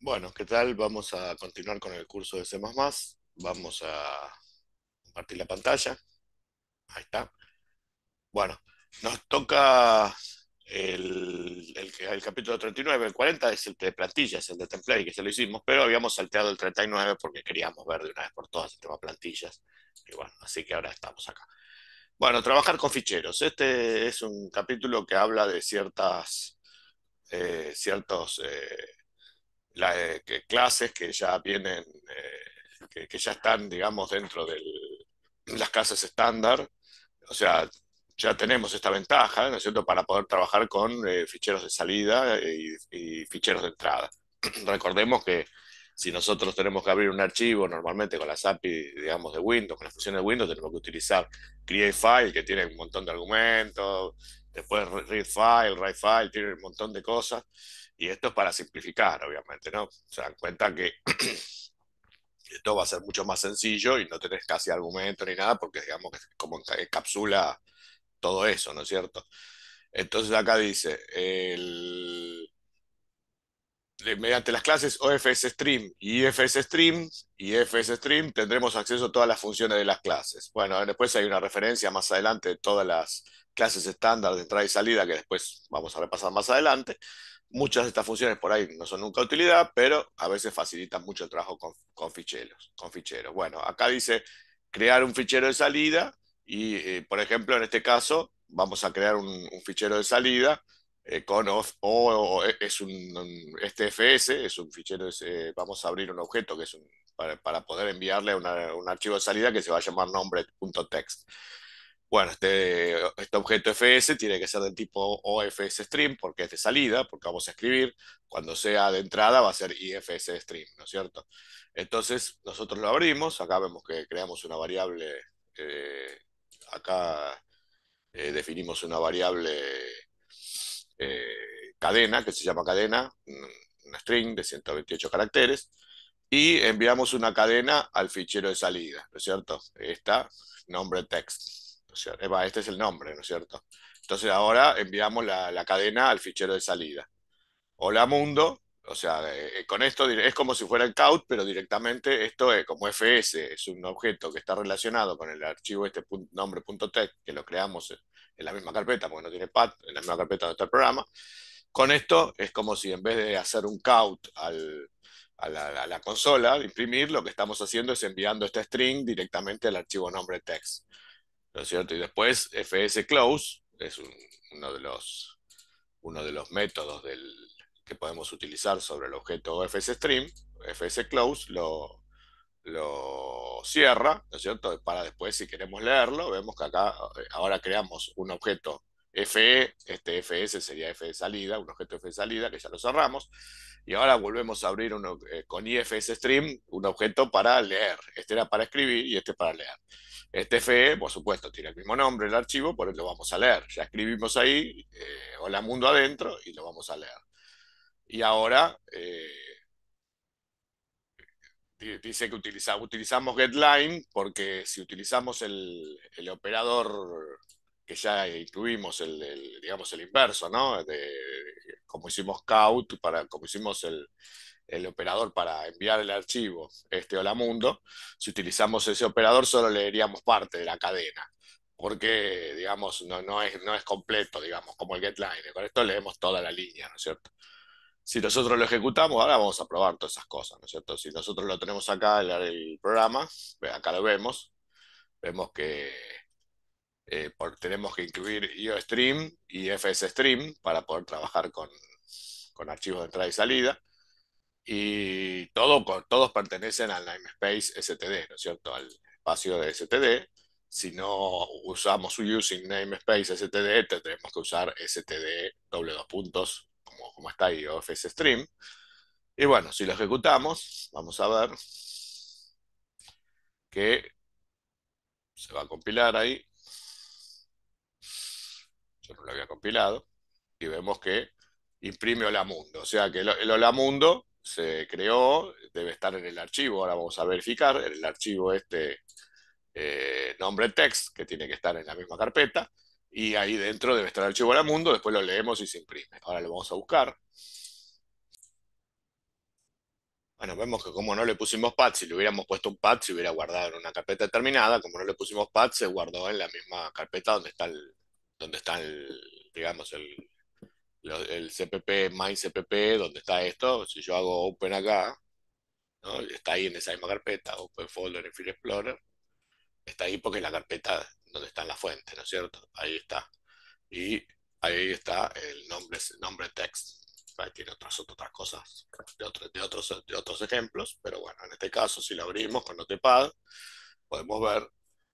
Bueno, ¿qué tal? Vamos a continuar con el curso de C++. Vamos a compartir la pantalla. Ahí está. Bueno, nos toca el capítulo 39. El 40 es el de plantillas, el de template, que ya lo hicimos, pero habíamos salteado el 39 porque queríamos ver de una vez por todas el tema plantillas. Y bueno, así que ahora estamos acá. Bueno, trabajar con ficheros. Este es un capítulo que habla de ciertos clases que ya vienen, que ya están, digamos, dentro de las clases estándar. O sea, ya tenemos esta ventaja, ¿no es cierto?, para poder trabajar con ficheros de salida y ficheros de entrada. Recordemos que si nosotros tenemos que abrir un archivo normalmente con las API, digamos, de Windows, con las funciones de Windows, tenemos que utilizar create file, que tiene un montón de argumentos, después read file, write file, tiene un montón de cosas. Y esto es para simplificar, obviamente, ¿no? Se dan cuenta que esto va a ser mucho más sencillo y no tenés casi argumento ni nada, porque digamos que como encapsula todo eso, ¿no es cierto? Entonces acá dice, mediante las clases OFSStream y IFSStream y FSStream tendremos acceso a todas las funciones de las clases. Bueno, después hay una referencia más adelante de todas las clases estándar de entrada y salida que después vamos a repasar más adelante. Muchas de estas funciones por ahí no son nunca de utilidad, pero a veces facilitan mucho el trabajo con ficheros. Bueno, acá dice crear un fichero de salida y, por ejemplo, en este caso vamos a crear un fichero de salida con es este FS, es un fichero, vamos a abrir un objeto que es para poder enviarle un archivo de salida que se va a llamar nombre.txt. Bueno, este objeto FS tiene que ser del tipo OFSStream porque es de salida, porque vamos a escribir. Cuando sea de entrada va a ser IFSStream, ¿no es cierto? Entonces nosotros lo abrimos, acá vemos que creamos una variable, eh, acá definimos una variable cadena, que se llama cadena, una string de 128 caracteres, y enviamos una cadena al fichero de salida, ¿no es cierto? Esta, nombre text, ¿no es cierto? Este es el nombre, ¿no es cierto? Entonces ahora enviamos la cadena al fichero de salida. Hola mundo, o sea, con esto es como si fuera el count, pero directamente esto es como FS, es un objeto que está relacionado con el archivo este nombre.txt, que lo creamos en la misma carpeta, porque no tiene path, en la misma carpeta donde está el programa. Con esto es como si en vez de hacer un count a la consola, de imprimir, lo que estamos haciendo es enviando esta string directamente al archivo nombre text, ¿no es cierto? Y después fsclose es uno de los métodos que podemos utilizar sobre el objeto fsstream, fsclose lo cierra, ¿no es cierto? Para después, si queremos leerlo, vemos que acá ahora creamos un objeto FE, este FS sería F de salida, un objeto F de salida, que ya lo cerramos, y ahora volvemos a abrir con IFSStream un objeto para leer. Este era para escribir y este para leer. Este FE, por supuesto, tiene el mismo nombre el archivo, por eso lo vamos a leer. Ya escribimos ahí, hola mundo adentro, y lo vamos a leer. Y ahora dice que utilizamos getLine porque si utilizamos el operador que ya incluimos, digamos el inverso, ¿no? Como hicimos count, como hicimos el operador para enviar el archivo, hola mundo, si utilizamos ese operador solo leeríamos parte de la cadena. Porque, digamos, no es completo, digamos, como el getLine. Con esto leemos toda la línea, ¿no es cierto? Si nosotros lo ejecutamos, ahora vamos a probar todas esas cosas, ¿no es cierto? Si nosotros lo tenemos acá, el programa, acá lo vemos que tenemos que incluir IOStream y FSStream para poder trabajar con archivos de entrada y salida. Y todos pertenecen al namespace STD, ¿no es cierto? Al espacio de STD. Si no usamos using namespace STD, tendremos que usar STD doble dos puntos, como está ahí, o FSStream. Y bueno, si lo ejecutamos, vamos a ver que se va a compilar ahí. Yo no lo había compilado. Y vemos que imprime Hola Mundo. O sea que el Hola Mundo se creó, debe estar en el archivo. Ahora vamos a verificar en el archivo nombre text, que tiene que estar en la misma carpeta. Y ahí dentro debe estar el archivo Hola Mundo. Después lo leemos y se imprime. Ahora lo vamos a buscar. Bueno, vemos que como no le pusimos path, si le hubiéramos puesto un path, se hubiera guardado en una carpeta determinada. Como no le pusimos path, se guardó en la misma carpeta donde está digamos, el CPP, my CPP, donde está esto. Si yo hago open acá, ¿no? Está ahí en esa misma carpeta, open folder en File Explorer. Está ahí porque es la carpeta donde está en la fuente, ¿no es cierto? Ahí está. Y ahí está el nombre text. Ahí tiene otras cosas de otros ejemplos, pero bueno, en este caso, si lo abrimos con Notepad, podemos ver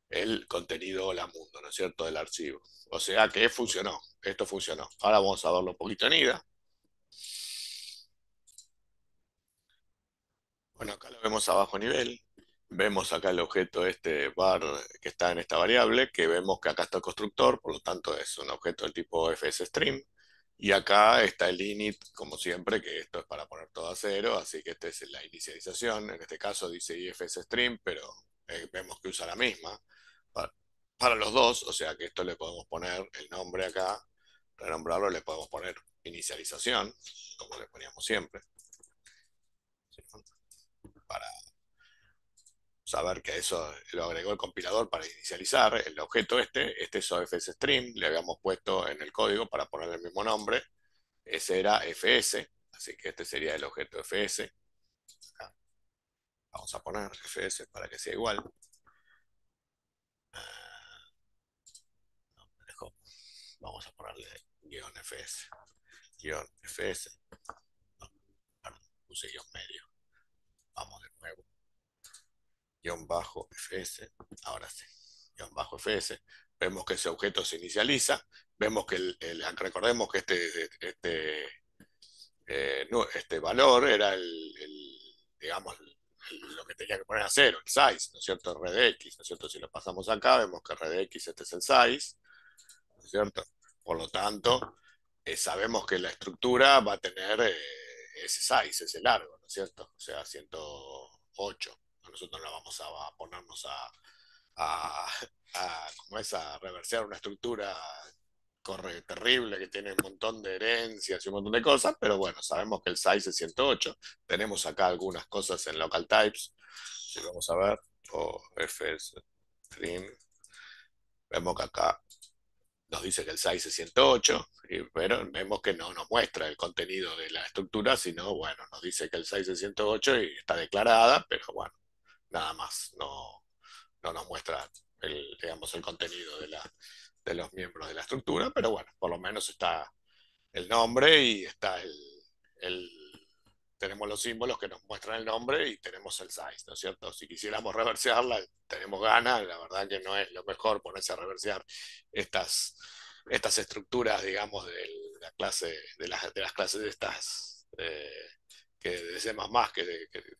el contenido Hola Mundo, ¿no es cierto?, del archivo. O sea que funcionó, esto funcionó. Ahora vamos a verlo un poquito en IDA. Bueno, acá lo vemos a bajo nivel. Vemos acá el objeto este var que está en esta variable, que vemos que acá está el constructor, por lo tanto es un objeto del tipo fsstream. Y acá está el init, como siempre, que esto es para poner todo a cero, así que esta es la inicialización. En este caso dice ifsstream, pero vemos que usa la misma para, para los dos, o sea que esto le podemos poner el nombre acá, renombrarlo, le podemos poner inicialización, como le poníamos siempre, ¿sí? Para saber que eso lo agregó el compilador para inicializar el objeto este es ofsstream, le habíamos puesto en el código para ponerle el mismo nombre, ese era fs, así que este sería el objeto fs. Acá vamos a poner fs para que sea igual. No me dejó. Vamos a ponerle guión fs, no, perdón, puse guión medio, vamos de nuevo, guión bajo fs, ahora sí, guión bajo fs, vemos que ese objeto se inicializa, vemos que recordemos que este valor era digamos, lo que tenía que poner a cero, el size, ¿no es cierto? RDX, ¿no es cierto? Si lo pasamos acá, vemos que RDX este es el size, ¿no es cierto? Por lo tanto, sabemos que la estructura va a tener ese size, ese largo, ¿no es cierto? O sea, 108. Nosotros no vamos a ponernos a, ¿cómo es? A reversear una estructura terrible que tiene un montón de herencias y un montón de cosas, pero bueno, sabemos que el size es 108. Tenemos acá algunas cosas en local types, si vamos a ver, o fstream, vemos que acá nos dice que el size es 108, pero vemos que no nos muestra el contenido de la estructura, sino, bueno, nos dice que el size es 108 y está declarada, pero bueno, nada más, no nos muestra digamos, el contenido de los miembros de la estructura, pero bueno, por lo menos está el nombre y está el- tenemos los símbolos que nos muestran el nombre y tenemos el size, ¿no es cierto? Si quisiéramos reversearla, tenemos ganas, la verdad que no es lo mejor ponerse a reversear estas estructuras, digamos, de la clase, de las clases de estas que de C++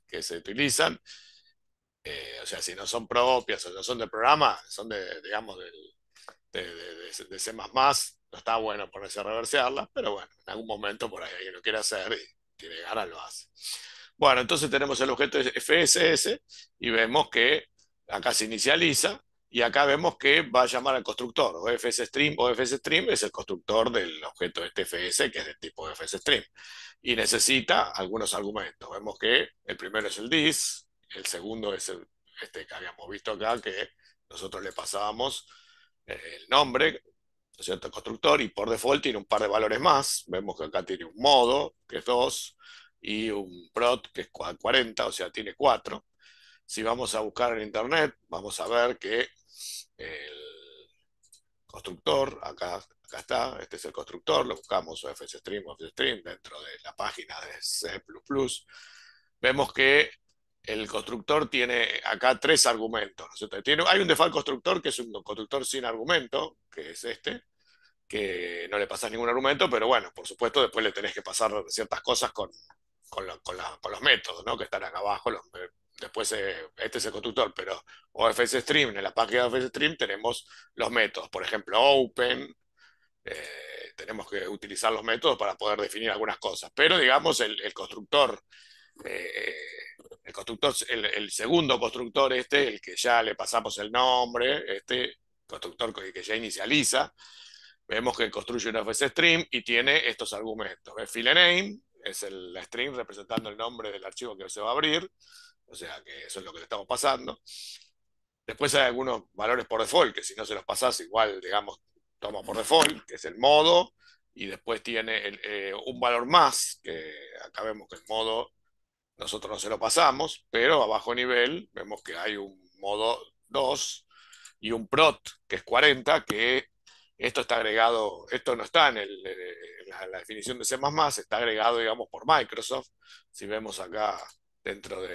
que se utilizan. O sea, si no son propias o no son del programa, son digamos, de C++, no está bueno ponerse a reversearlas, pero bueno, en algún momento por ahí alguien lo quiere hacer y tiene ganas, lo hace. Bueno, entonces tenemos el objeto FSS y vemos que acá se inicializa y acá vemos que va a llamar al constructor, o FSStream, o FSStream es el constructor del objeto este FS, que es del tipo FSStream, y necesita algunos argumentos. Vemos que el primero es el dis, el segundo es este que habíamos visto acá, que nosotros le pasábamos el nombre, ¿no es cierto?, el constructor, y por default tiene un par de valores más. Vemos que acá tiene un modo, que es 2, y un prot, que es 40, o sea, tiene 4. Si vamos a buscar en internet, vamos a ver que el constructor, acá está, este es el constructor, lo buscamos o fstream o fstream dentro de la página de C++. Vemos que el constructor tiene acá 3 argumentos, ¿no? Hay un default constructor que es un constructor sin argumento, que es este, que no le pasas ningún argumento, pero bueno, por supuesto después le tenés que pasar ciertas cosas con los métodos, ¿no?, que están acá abajo. Después este es el constructor, pero OFSStream, en la página de OFSStream tenemos los métodos, por ejemplo, open, tenemos que utilizar los métodos para poder definir algunas cosas, pero digamos el constructor, eh, el segundo constructor el que ya le pasamos el nombre, este constructor que ya inicializa, vemos que construye un FSStream y tiene estos argumentos. File name, es la string representando el nombre del archivo que se va a abrir, o sea que eso es lo que le estamos pasando. Después hay algunos valores por default, que si no se los pasás, igual, digamos, toma por default, que es el modo, y después tiene un valor más, que acá vemos que el modo nosotros no se lo pasamos, pero a bajo nivel vemos que hay un modo 2 y un prot, que es 40, que esto está agregado, esto no está en la definición de C++, está agregado, digamos, por Microsoft. Si vemos acá dentro de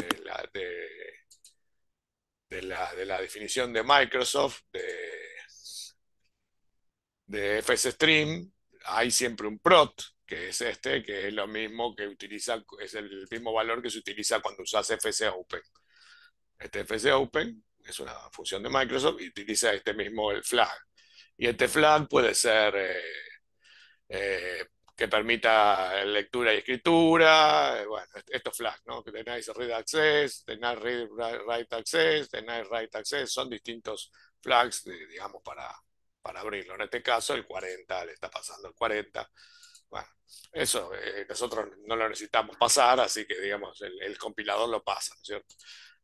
la definición de Microsoft, de FSStream, hay siempre un prot, que es este, que es lo mismo que utiliza, es el mismo valor que se utiliza cuando usas fsopen. Este fsopen es una función de Microsoft y utiliza este mismo el flag. Y este flag puede ser eh, que permita lectura y escritura, bueno, estos flags, ¿no? Que tenéis read access, tenéis write access, tenéis write access, son distintos flags, digamos, para abrirlo. En este caso, el 40, le está pasando el 40. Bueno, eso nosotros no lo necesitamos pasar, así que, digamos, el compilador lo pasa, ¿no es cierto?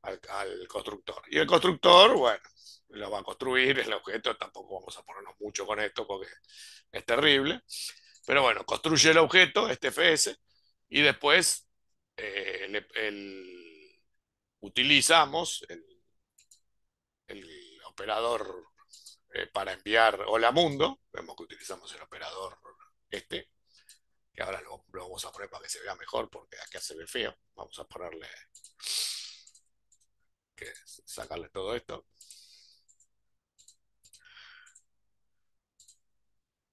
Al constructor. Y el constructor, bueno, lo va a construir, el objeto, tampoco vamos a ponernos mucho con esto porque es terrible. Pero bueno, construye el objeto, este FS, y después utilizamos el operador para enviar hola mundo. Vemos que utilizamos el operador este, que ahora lo vamos a poner para que se vea mejor, porque acá se ve feo. Vamos a ponerle, sacarle todo esto.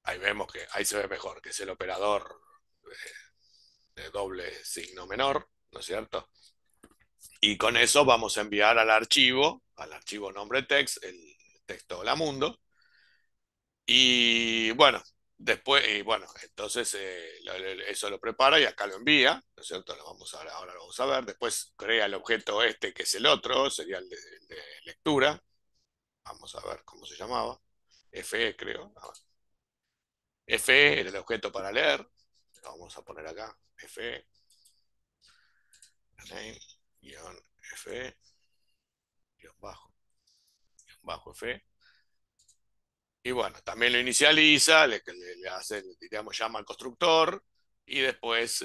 Ahí vemos que ahí se ve mejor, que es el operador de doble signo menor, ¿no es cierto? Y con eso vamos a enviar al archivo nombre text, el texto hola mundo. Y bueno, entonces eso lo prepara y acá lo envía, ¿no es cierto? Ahora lo vamos a ver. Después crea el objeto este, que es el otro, sería el de lectura. Vamos a ver cómo se llamaba. FE, creo. FE era el objeto para leer. Lo vamos a poner acá. FE, name, guión FE, guión bajo FE. Y bueno, también lo inicializa, le hace, digamos, llama al constructor y después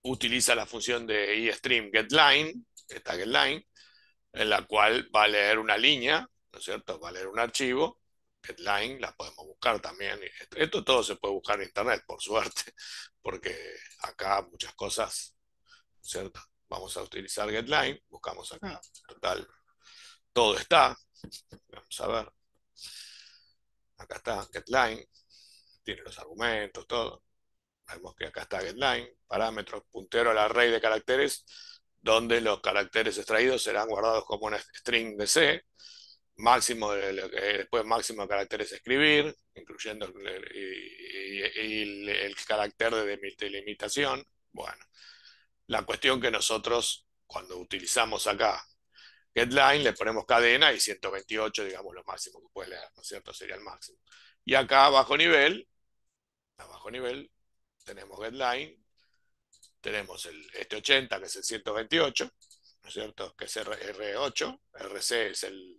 utiliza la función de eStream getLine, esta getLine, en la cual va a leer una línea, ¿no es cierto? Va a leer un archivo, getLine, la podemos buscar también. Esto todo se puede buscar en internet, por suerte, porque acá muchas cosas, ¿no es cierto? Vamos a utilizar getLine, buscamos acá, total, todo está. Vamos a ver, acá está getLine, tiene los argumentos, todo. Vemos que acá está getLine, parámetros, puntero al array de caracteres, donde los caracteres extraídos serán guardados como una string de C, después máximo de caracteres a escribir, incluyendo el carácter de delimitación. Bueno, la cuestión que nosotros, cuando utilizamos acá getLine, le ponemos cadena y 128, digamos, lo máximo que puede leer, ¿no es cierto? Sería el máximo. Y acá a bajo nivel, tenemos getLine, tenemos este 80, que es el 128, ¿no es cierto? Que es R8, RC es el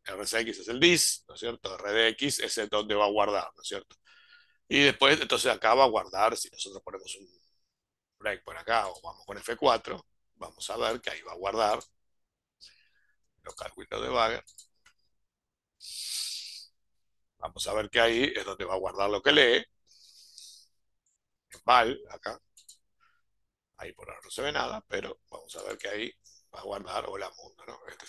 RCX es el dis, ¿no es cierto? RDX es el donde va a guardar, ¿no es cierto? Y después, entonces acá va a guardar, si nosotros ponemos un break por acá o vamos con F4, vamos a ver que ahí va a guardar local window debugger. Vamos a ver que ahí es donde va a guardar lo que lee. En val, acá. Ahí por ahora no se ve nada, pero vamos a ver que ahí va a guardar hola mundo, ¿no? Esta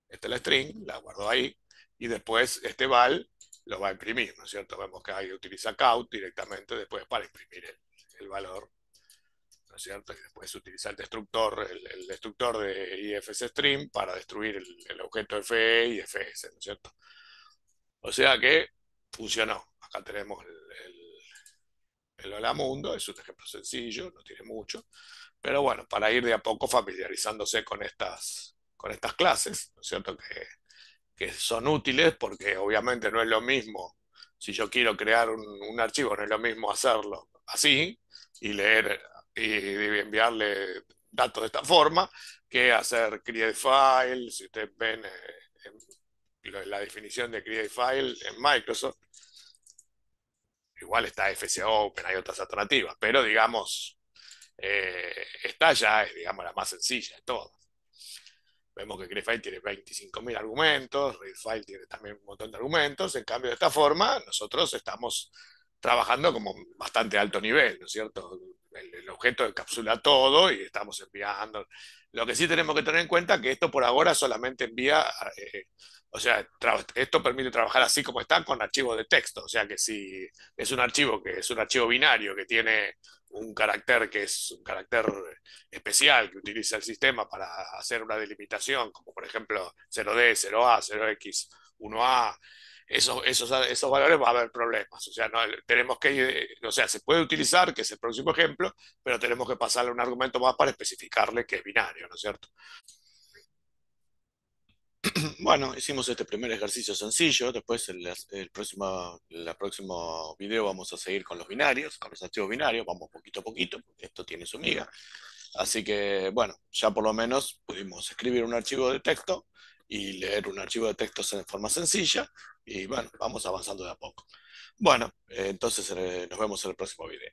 es la string, la guardo ahí, y después este val lo va a imprimir, ¿no es cierto? Vemos que ahí utiliza count directamente después para imprimir el valor, ¿no es cierto? Y después utiliza el destructor, el destructor de ifsstream para destruir el objeto FE y FS, ¿no es cierto? O sea que funcionó. Acá tenemos el hola mundo, es un ejemplo sencillo, no tiene mucho, pero bueno, para ir de a poco familiarizándose con estas clases, ¿no es cierto? Que son útiles porque obviamente no es lo mismo Si yo quiero crear un archivo, no es lo mismo hacerlo así y leer y enviarle datos de esta forma que hacer create file. Si ustedes ven la definición de create file en Microsoft, igual está FSO Open, hay otras alternativas, pero digamos, esta ya es, digamos, la más sencilla de todas. Vemos que CreateFile tiene 25.000 argumentos, ReadFile tiene también un montón de argumentos. En cambio, de esta forma, nosotros estamos trabajando como bastante alto nivel, ¿no es cierto? El objeto encapsula todo y estamos enviando. Lo que sí tenemos que tener en cuenta es que esto por ahora solamente envía, o sea, esto permite trabajar así como está con archivos de texto. O sea que si es un archivo que es un archivo binario que tiene un carácter que es un carácter especial que utiliza el sistema para hacer una delimitación, como por ejemplo 0D, 0A, 0X, 1A, esos valores va a haber problemas. O sea, no, tenemos que, o sea, se puede utilizar, que es el próximo ejemplo, pero tenemos que pasarle un argumento más para especificarle que es binario, ¿no es cierto? Bueno, hicimos este primer ejercicio sencillo, después el próximo video vamos a seguir con los binarios, con los archivos binarios, vamos poquito a poquito, porque esto tiene su miga. Así que, bueno, ya por lo menos pudimos escribir un archivo de texto y leer un archivo de texto en forma sencilla y bueno, vamos avanzando de a poco. Bueno, entonces nos vemos en el próximo video.